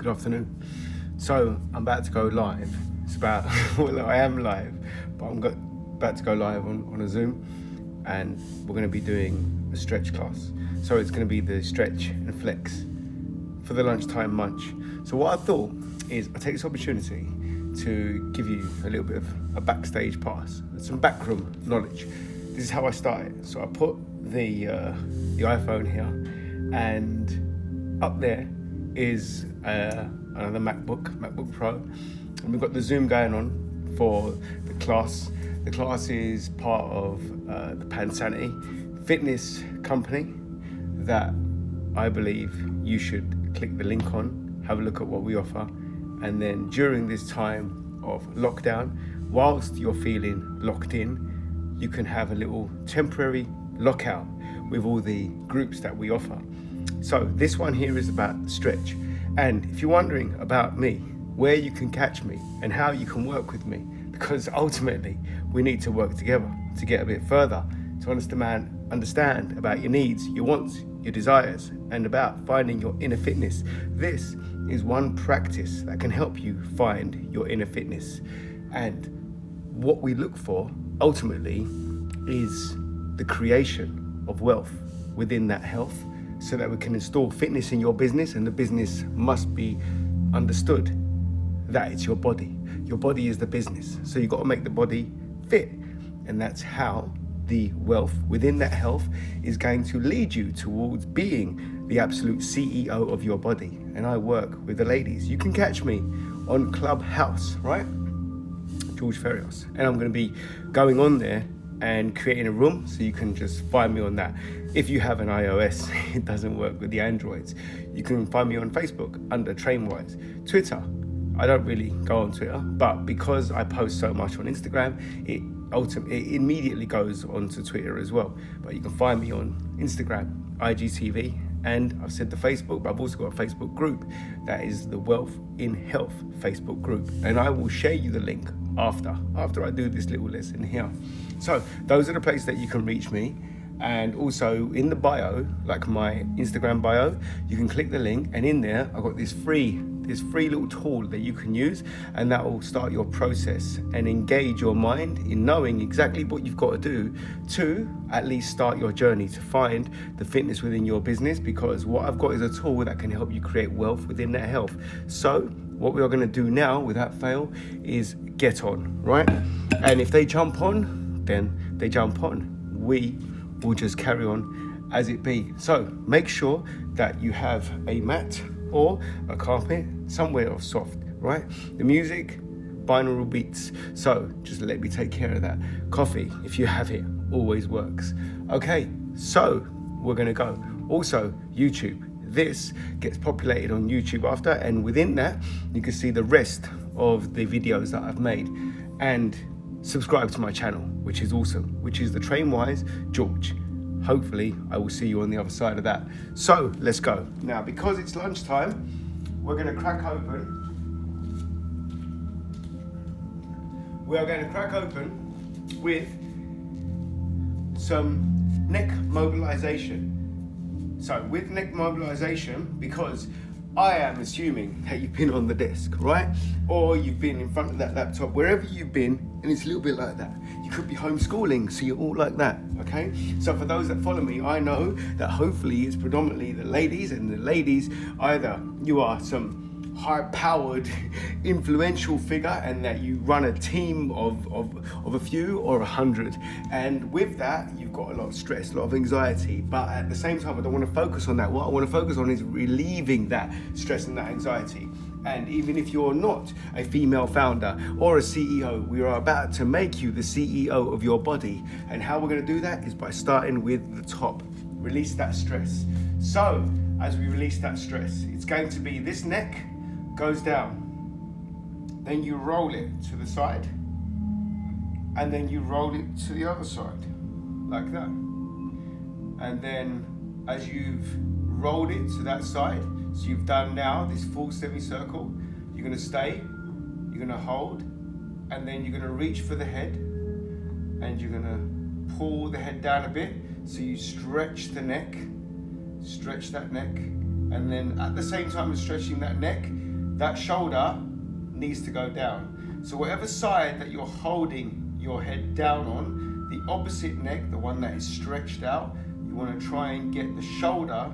good afternoon. So I'm about to go live. It's about, well, I am live, but about to go live on a Zoom, and we're going to be doing a stretch class. So it's going to be the stretch and flex for the lunchtime munch. So what I thought is I take this opportunity to give you a little bit of a backstage pass, some backroom knowledge. This is how I started. So I put the iPhone here, and up there is another MacBook Pro, and we've got the Zoom going on for the class. The class is part of the Pansanity fitness company that I believe you should click the link on, have a look at what we offer, and then during this time of lockdown, whilst you're feeling locked in, you can have a little temporary lockout with all the groups that we offer. So this one here is about the stretch. And if you're wondering about me, where you can catch me and how you can work with me, because ultimately we need to work together to get a bit further, to understand about your needs, your wants, your desires, and about finding your inner fitness. This is one practice that can help you find your inner fitness. And what we look for ultimately is the creation of wealth within that health, so that we can install fitness in your business, and the business must be understood that it's your body. Your body is the business. So you've got to make the body fit. And that's how the wealth within that health is going to lead you towards being the absolute CEO of your body. And I work with the ladies. You can catch me on Clubhouse, right? George Ferrios. And I'm going to be going on there and creating a room, so you can just find me on that. If you have an iOS, it doesn't work with the Androids. You can find me on Facebook under TrainWise. Twitter, I don't really go on Twitter, but because I post so much on Instagram, it immediately goes onto Twitter as well. But you can find me on Instagram, IGTV, and I've said the Facebook, but I've also got a Facebook group that is the Wealth in Health Facebook group, and I will share you the link after I do this little lesson here. So those are the places that you can reach me. And also in the bio, like my Instagram bio, you can click the link, and in there I've got this free little tool that you can use, and that will start your process and engage your mind in knowing exactly what you've got to do to at least start your journey to find the fitness within your business. Because what I've got is a tool that can help you create wealth within that health. So what we are going to do now, without fail, is get on, right? And if they jump on, then they jump on. We will just carry on as it be. So make sure that you have a mat or a carpet, somewhere of soft, right? The music, binaural beats. So just let me take care of that. Coffee, if you have it, always works. Okay, so we're gonna go. Also, YouTube. This gets populated on YouTube after, and within that, you can see the rest of the videos that I've made. And subscribe to my channel, which is awesome, which is the TrainWise George. Hopefully I will see you on the other side of that. So let's go. Now, because it's lunchtime, we're going to crack open. We are going to crack open with some neck mobilization. So with neck mobilization, because I am assuming that you've been on the desk, right? Or you've been in front of that laptop, wherever you've been, and it's a little bit like that. You could be homeschooling, so you're all like that, okay? So for those that follow me, I know that hopefully it's predominantly the ladies, and the ladies, either you are some high-powered, influential figure, and that you run a team of a few or 100, and with that you've got a lot of stress, a lot of anxiety. But at the same time, I don't want to focus on that. What I want to focus on is relieving that stress and that anxiety. And even if you're not a female founder or a CEO, we are about to make you the CEO of your body. And how we're going to do that is by starting with the top. Release that stress. So as we release that stress, it's going to be this neck goes down, then you roll it to the side, and then you roll it to the other side, like that. And then as you've rolled it to that side, so you've done now this full semicircle, you're gonna stay, you're gonna hold, and then you're gonna reach for the head, and you're gonna pull the head down a bit, so you stretch the neck, stretch that neck, and then at the same time as stretching that neck, that shoulder needs to go down. So whatever side that you're holding your head down on, the opposite neck, the one that is stretched out, you want to try and get the shoulder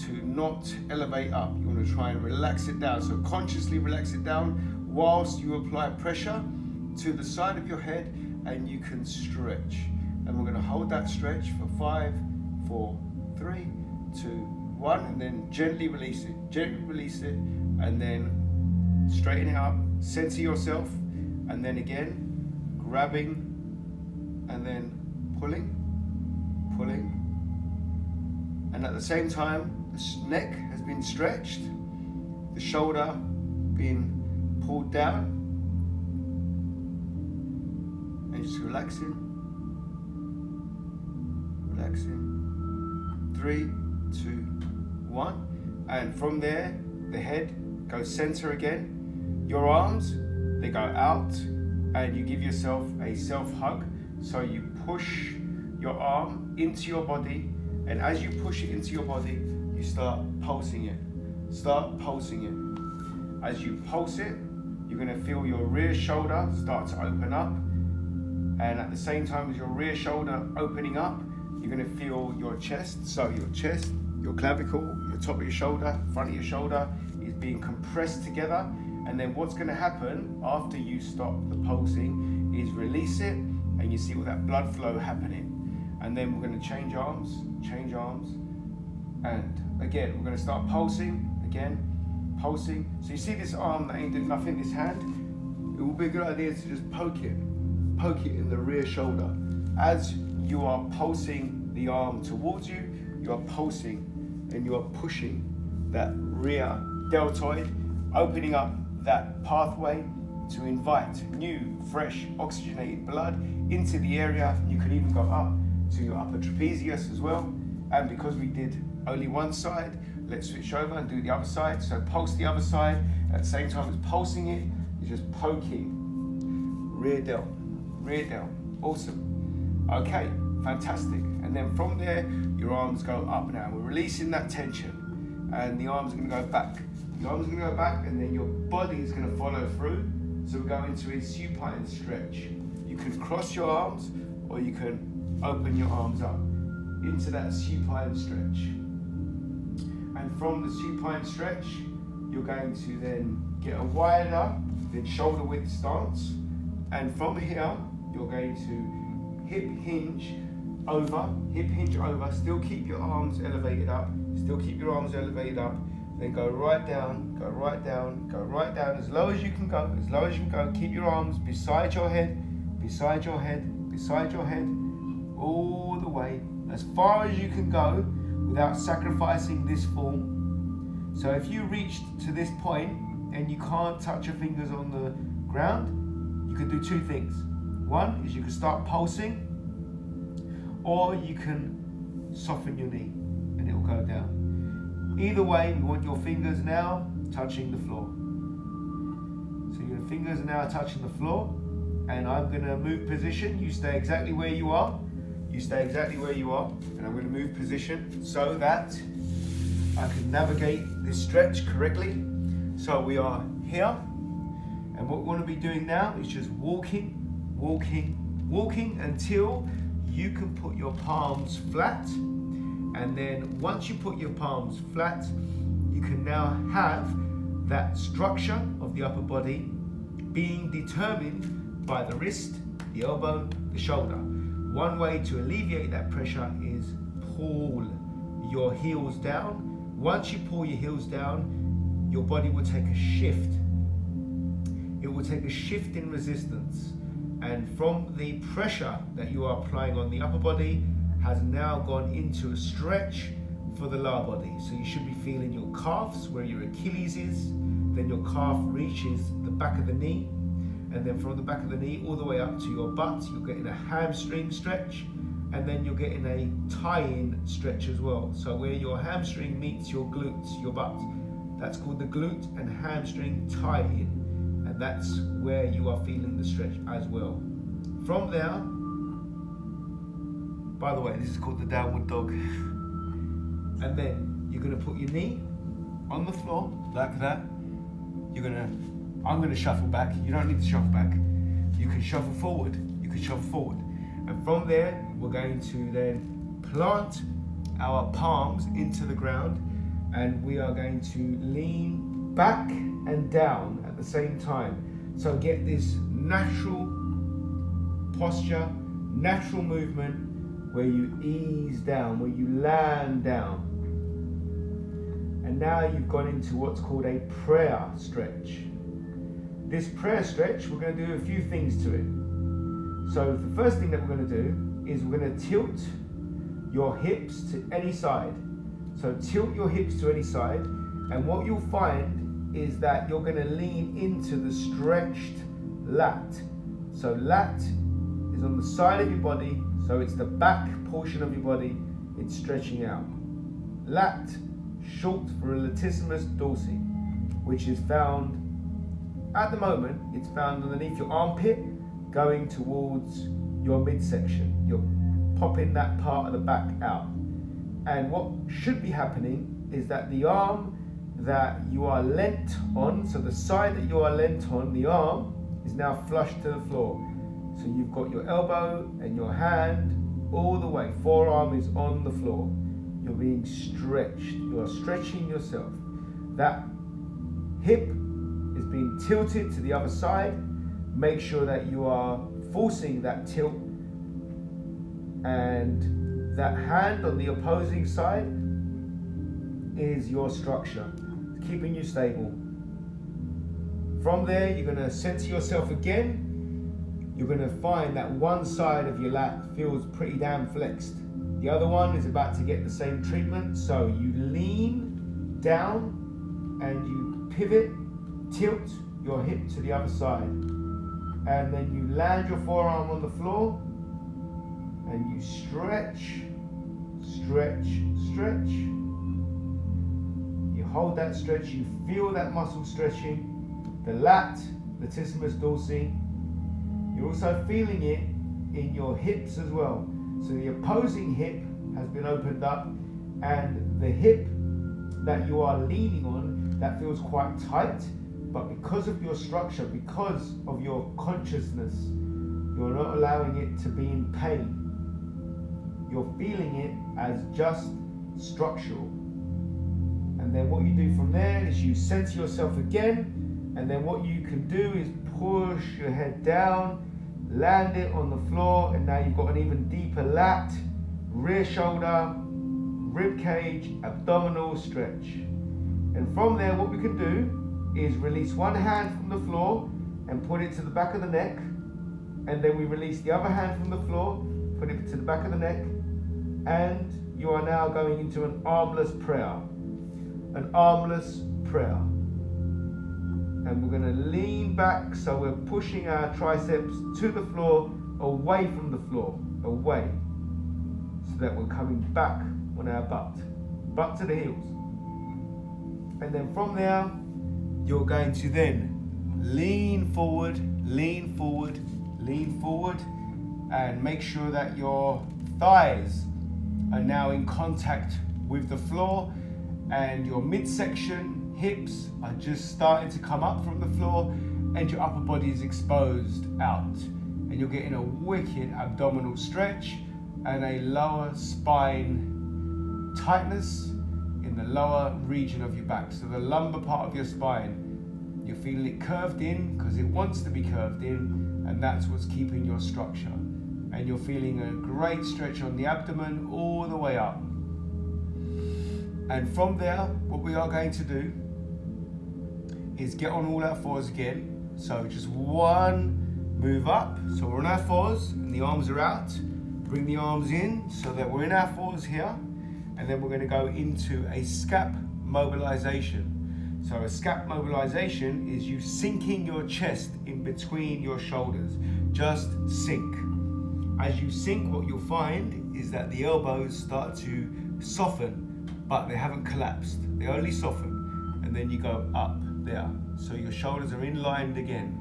to not elevate up. You want to try and relax it down. So consciously relax it down whilst you apply pressure to the side of your head, and you can stretch. And we're going to hold that stretch for 5, 4, 3, 2, 1, and then gently release it. Gently release it, and then straighten it up. Center yourself, and then again grabbing, and then pulling, pulling. And at the same time, the neck has been stretched, the shoulder being pulled down, and just relaxing, relaxing. 3, 2, 1. And from there, the head goes center again. Your arms, they go out, and you give yourself a self-hug. So you push your arm into your body, and as you push it into your body, you start pulsing it. Start pulsing it. As you pulse it, you're going to feel your rear shoulder start to open up. And at the same time as your rear shoulder opening up, you're going to feel your chest. So your chest, your clavicle, your top of your shoulder, front of your shoulder is being compressed together. And then what's going to happen after you stop the pulsing is release it, and you see all that blood flow happening. And then we're going to change arms, and again we're going to start pulsing, again pulsing. So you see this arm that ain't doing nothing, this hand, it will be a good idea to just poke it in the rear shoulder. As you are pulsing the arm towards you, you are pulsing and you are pushing that rear deltoid, opening up that pathway to invite new, fresh, oxygenated blood into the area. You can even go up to your upper trapezius as well. And because we did only one side, let's switch over and do the other side. So pulse the other side at the same time as pulsing it. You're just poking rear delt, awesome. Okay, fantastic. And then from there, your arms go up now. We're releasing that tension, and the arms are going to go back. The arms are going to go back, and then your body is going to follow through. So we go into a supine stretch. You can cross your arms, or you can open your arms up into that supine stretch. And from the supine stretch, you're going to then get a wider than shoulder width stance. And from here, you're going to hip hinge over, still keep your arms elevated up, then go right down, as low as you can go, keep your arms beside your head, all the way, as far as you can go without sacrificing this form. So if you reached to this point and you can't touch your fingers on the ground, you can do two things. One is you can start pulsing, or you can soften your knee and it will go down. Either way, we want your fingers now touching the floor. So your fingers are now touching the floor, and I'm going to move position. You stay exactly where you are. And I'm going to move position so that I can navigate this stretch correctly. So we are here, and what we want to be doing now is just walking until you can put your palms flat. And then once you put your palms flat, you can now have that structure of the upper body being determined by the wrist, the elbow, the shoulder. One way to alleviate that pressure is pull your heels down. Once you pull your heels down, your body will take a shift. It will take a shift in resistance. And from the pressure that you are applying on the upper body has now gone into a stretch for the lower body. So you should be feeling your calves where your Achilles is, then your calf reaches the back of the knee, and then from the back of the knee all the way up to your butt, you're getting a hamstring stretch, and then you're getting a tie-in stretch as well. So where your hamstring meets your glutes, your butt, that's called the glute and hamstring tie-in, and that's where you are feeling the stretch as well. From there, by the way, this is called the downward dog. And then you're going to put your knee on the floor like that, I'm gonna shuffle back. You don't need to shuffle back. You can shuffle forward. And from there, we're going to then plant our palms into the ground, and we are going to lean back and down at the same time. So get this natural posture, natural movement, where you ease down, where you land down. And now you've gone into what's called a prayer stretch. This prayer stretch, we're going to do a few things to it. So the first thing that we're going to do is we're going to tilt your hips to any side. So tilt your hips to any side, and what you'll find is that you're going to lean into the stretched lat. So lat is on the side of your body, so it's the back portion of your body, it's stretching out. Lat, short for latissimus dorsi, which is found, at the moment, it's found underneath your armpit, going towards your midsection. You're popping that part of the back out. And what should be happening is that the arm that you are leant on, so the side that you are leant on, the arm is now flush to the floor. So you've got your elbow and your hand all the way, forearm is on the floor. You're being stretched, you are stretching yourself. That hip is being tilted to the other side. Make sure that you are forcing that tilt, and that hand on the opposing side is your structure, keeping you stable. From there, you're going to center yourself again. You're going to find that one side of your lat feels pretty damn flexed. The other one is about to get the same treatment. So you lean down and you pivot, tilt your hip to the other side. And then you land your forearm on the floor and you stretch, stretch, stretch. You hold that stretch, you feel that muscle stretching, the lat, latissimus dorsi. You're also feeling it in your hips as well. So the opposing hip has been opened up, and the hip that you are leaning on, that feels quite tight, but because of your structure, because of your consciousness, you're not allowing it to be in pain. You're feeling it as just structural. And then what you do from there is you center yourself again, and then what you can do is push your head down, land it on the floor, and now you've got an even deeper lat, rear shoulder, rib cage, abdominal stretch. And from there, what we can do is release one hand from the floor and put it to the back of the neck, and then we release the other hand from the floor, put it to the back of the neck, and you are now going into an armless prayer. An armless prayer. And we're going to lean back, so we're pushing our triceps to the floor, away from the floor, away, so that we're coming back on our butt to the heels. And then from there, you're going to then lean forward, lean forward, lean forward, and make sure that your thighs are now in contact with the floor, and your midsection hips are just starting to come up from the floor, and your upper body is exposed out, and you're getting a wicked abdominal stretch and a lower spine tightness in the lower region of your back. So the lumbar part of your spine, you're feeling it curved in because it wants to be curved in, and that's what's keeping your structure. And you're feeling a great stretch on the abdomen all the way up. And from there, what we are going to do is get on all our fours again. So just one move up. So we're on our fours and the arms are out. Bring the arms in so that we're in our fours here. And then we're going to go into a scap mobilization. So a scap mobilization is you sinking your chest in between your shoulders. Just sink. As you sink, what you'll find is that the elbows start to soften, but they haven't collapsed. They only soften. And then you go up there. So your shoulders are inlined again.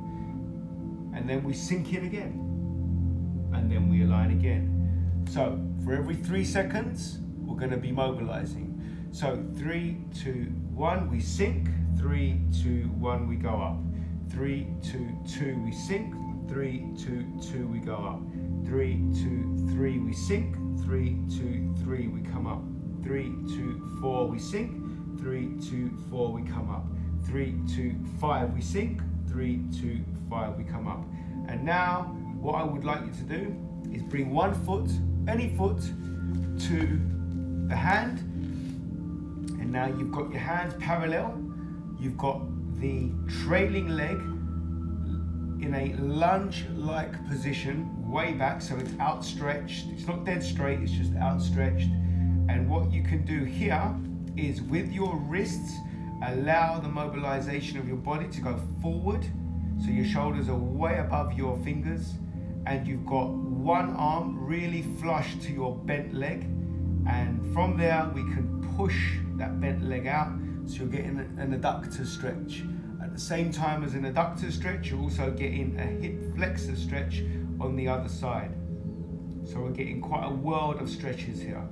And then we sink in again. And then we align again. So for every 3 seconds, we're going to be mobilizing. So 3, 2, 1, we sink. 3, 2, 1, we go up. 3, 2, 2, we sink. 3, 2, 2, we go up. 3, 2, 3, we sink. 3, 2, 3, we come up. 3, 2, 4, we sink. 3, 2, 4, we come up. 3, 2, 5, we sink. 3, 2, 5, we come up. And now, what I would like you to do is bring one foot, any foot, to the hand. And now you've got your hands parallel. You've got the trailing leg in a lunge-like position, way back, so it's outstretched. It's not dead straight, it's just outstretched. And what you can do here is with your wrists, allow the mobilization of your body to go forward. So your shoulders are way above your fingers, and you've got one arm really flush to your bent leg. And from there, we can push that bent leg out. So you're getting an adductor stretch. At the same time as an adductor stretch, you're also getting a hip flexor stretch on the other side. So we're getting quite a world of stretches here.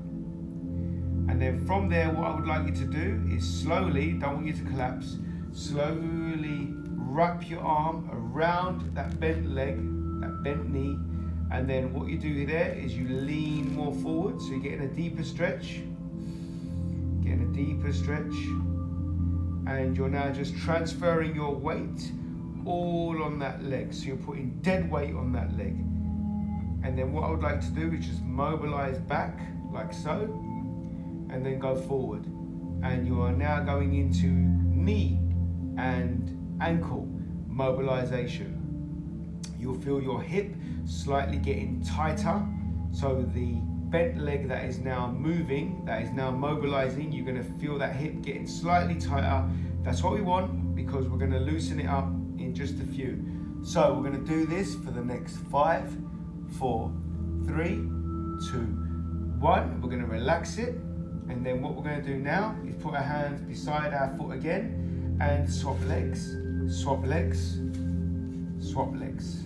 And then from there, what I would like you to do is slowly, don't want you to collapse, slowly wrap your arm around that bent leg, that bent knee. And then what you do there is you lean more forward. So you're getting a deeper stretch, getting a deeper stretch. And you're now just transferring your weight all on that leg. So you're putting dead weight on that leg. And then what I would like to do is just mobilize back like so, and then go forward. And you are now going into knee and ankle mobilization. You'll feel your hip slightly getting tighter. So the bent leg that is now moving, that is now mobilizing, you're going to feel that hip getting slightly tighter. That's what we want, because we're going to loosen it up in just a few. So we're going to do this for the next 5, 4, 3, 2, 1. We're going to relax it. And then what we're going to do now is put our hands beside our foot again and swap legs, swap legs, swap legs.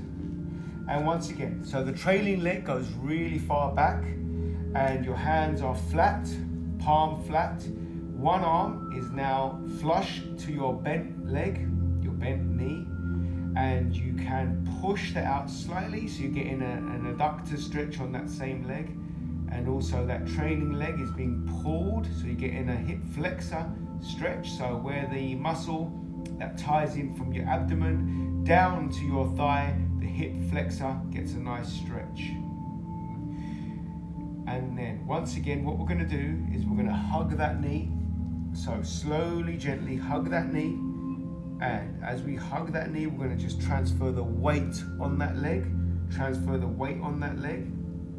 And once again, so the trailing leg goes really far back and your hands are flat, palm flat. One arm is now flush to your bent leg, your bent knee, and you can push that out slightly, so you're getting an adductor stretch on that same leg. And also that trailing leg is being pulled, so you're getting a hip flexor stretch. So where the muscle that ties in from your abdomen down to your thigh, the hip flexor gets a nice stretch. And then once again, what we're going to do is we're going to hug that knee. So slowly, gently hug that knee. And as we hug that knee, we're going to just transfer the weight on that leg, transfer the weight on that leg,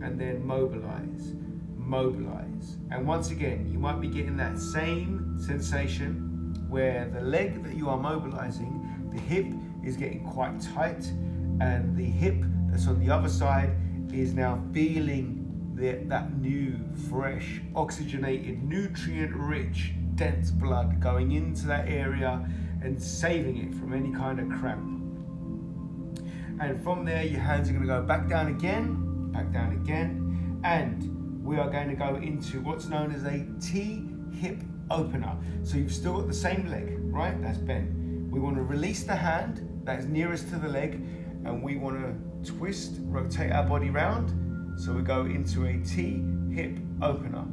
and then mobilize, mobilize. And once again, you might be getting that same sensation where the leg that you are mobilizing, the hip is getting quite tight, and the hip that's on the other side is now feeling that new, fresh, oxygenated, nutrient-rich, dense blood going into that area and saving it from any kind of cramp. And from there, your hands are going to go back down again, and we are going to go into what's known as a T-hip opener. So you've still got the same leg, right? That's bent. We want to release the hand that is nearest to the leg, and we want to twist, rotate our body round. So we go into a T-hip opener.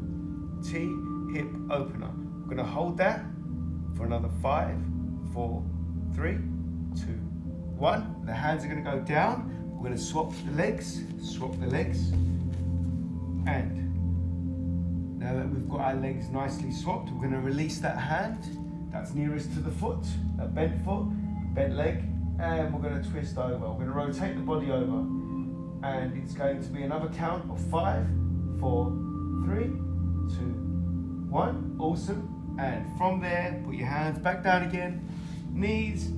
T-hip opener. We're going to hold that for another 5, 4, 3, 2, 1. The hands are going to go down. We're going to swap the legs, and now that we've got our legs nicely swapped, we're going to release that hand that's nearest to the foot, that bent foot, bent leg, and we're going to twist over. We're going to rotate the body over, and it's going to be another count of 5, 4, 3, 2, 1. Awesome. And from there, put your hands back down again, knees.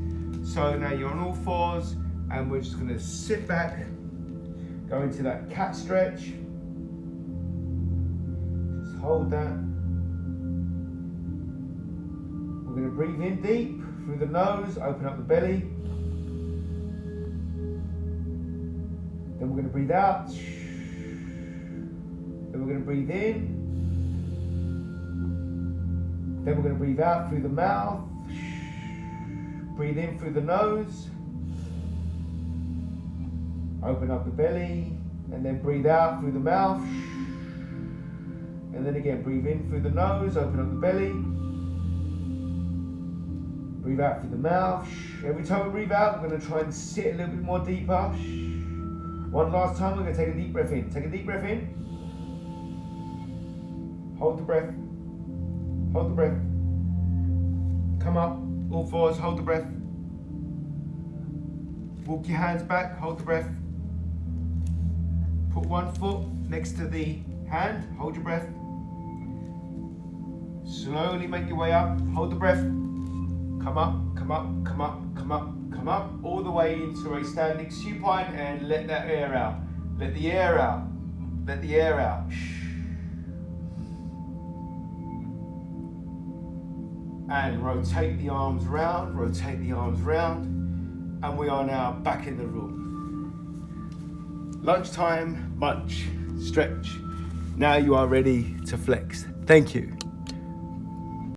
So now you're on all fours, and we're just going to sit back, go into that cat stretch. Just hold that. We're going to breathe in deep through the nose, open up the belly. Then we're going to breathe out. Then we're going to breathe in. Then we're going to breathe out through the mouth. Breathe in through the nose. Open up the belly. And then breathe out through the mouth. And then again, breathe in through the nose. Open up the belly. Breathe out through the mouth. Every time we breathe out, we're going to try and sit a little bit more deeper. One last time, we're going to take a deep breath in. Take a deep breath in. Hold the breath. Hold the breath. Come up, all fours, hold the breath. Walk your hands back, hold the breath. Put one foot next to the hand, hold your breath. Slowly make your way up, hold the breath. Come up, come up, come up, come up, come up, all the way into a standing supine and let that air out. Let the air out, let the air out. And rotate the arms round, rotate the arms round, and we are now back in the room. Lunchtime, munch, stretch. Now you are ready to flex. Thank you.